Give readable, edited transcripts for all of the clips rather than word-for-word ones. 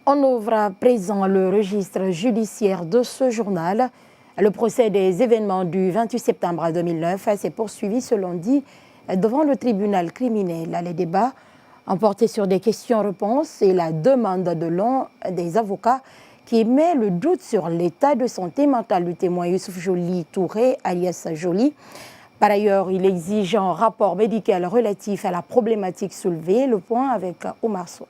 On ouvre à présent le registre judiciaire de ce journal. Le procès des événements du 28 septembre 2009 s'est poursuivi ce lundi devant le tribunal criminel. Les débats ont porté sur des questions-réponses et la demande de l'un des avocats qui émet le doute sur l'état de santé mentale du témoin Youssouf Joli Touré, alias Joli. Par ailleurs, il exige un rapport médical relatif à la problématique soulevée. Le point avec Omar Sow.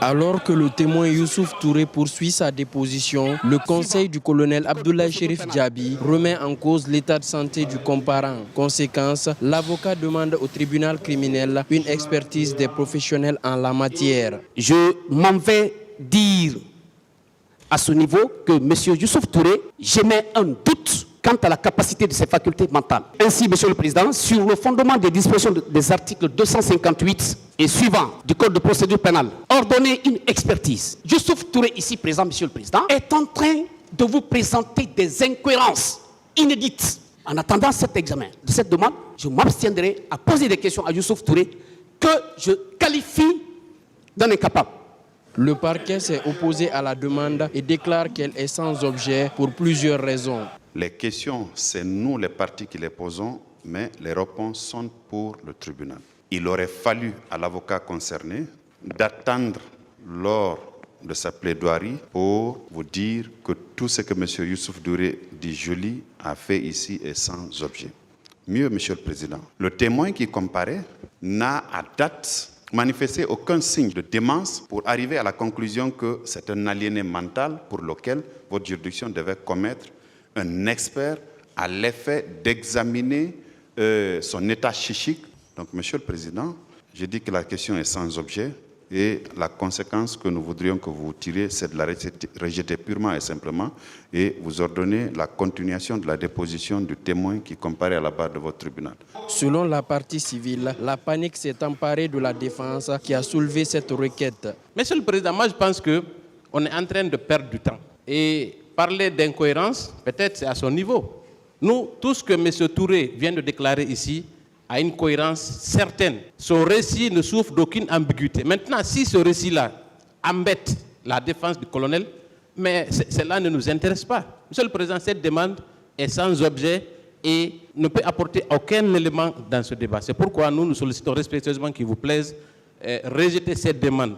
Alors que le témoin Youssouf Touré poursuit sa déposition, le conseil du colonel Abdoulaye Chérif Diaby remet en cause l'état de santé du comparant. Conséquence, l'avocat demande au tribunal criminel une expertise des professionnels en la matière. Je m'en vais dire à ce niveau que M. Youssouf Touré, j'émets un doute quant à la capacité de ses facultés mentales. Ainsi, Monsieur le Président, sur le fondement des dispositions des articles 258 et suivants du Code de procédure pénale, ordonner une expertise. Youssouf Touré, ici présent, Monsieur le Président, est en train de vous présenter des incohérences inédites. En attendant cet examen de cette demande, je m'abstiendrai à poser des questions à Youssouf Touré que je qualifie d'un incapable. Le parquet s'est opposé à la demande et déclare qu'elle est sans objet pour plusieurs raisons. Les questions, c'est nous les partis qui les posons, mais les réponses sont pour le tribunal. Il aurait fallu à l'avocat concerné d'attendre lors de sa plaidoirie pour vous dire que tout ce que M. Youssouf Touré dit Joli a fait ici est sans objet. Mieux, M. le Président, le témoin qui comparaît n'a à date manifesté aucun signe de démence pour arriver à la conclusion que c'est un aliéné mental pour lequel votre juridiction devait commettre un expert à l'effet d'examiner son état psychique. Donc, Monsieur le Président, je dis que la question est sans objet et la conséquence que nous voudrions que vous tiriez, c'est de la rejeter purement et simplement et vous ordonner la continuation de la déposition du témoin qui comparaît à la barre de votre tribunal. Selon la partie civile, la panique s'est emparée de la défense qui a soulevé cette requête. Monsieur le Président, moi je pense qu'on est en train de perdre du temps. Et parler d'incohérence, peut-être c'est à son niveau. Nous, tout ce que M. Touré vient de déclarer ici a une cohérence certaine. Son récit ne souffre d'aucune ambiguïté. Maintenant, si ce récit-là embête la défense du colonel, mais cela ne nous intéresse pas. Monsieur le Président, cette demande est sans objet et ne peut apporter aucun élément dans ce débat. C'est pourquoi nous sollicitons respectueusement qu'il vous plaise rejeter cette demande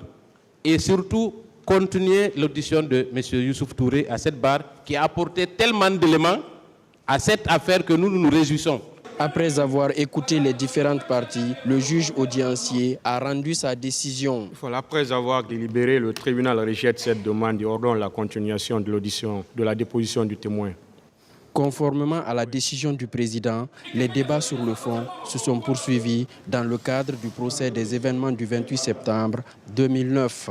et surtout continuer l'audition de M. Youssouf Touré à cette barre qui a apporté tellement d'éléments à cette affaire que nous nous réjouissons. Après avoir écouté les différentes parties, le juge audiencier a rendu sa décision. Après avoir délibéré, le tribunal rejette cette demande et ordonne la continuation de l'audition, de la déposition du témoin. Conformément à la décision du président, les débats sur le fond se sont poursuivis dans le cadre du procès des événements du 28 septembre 2009.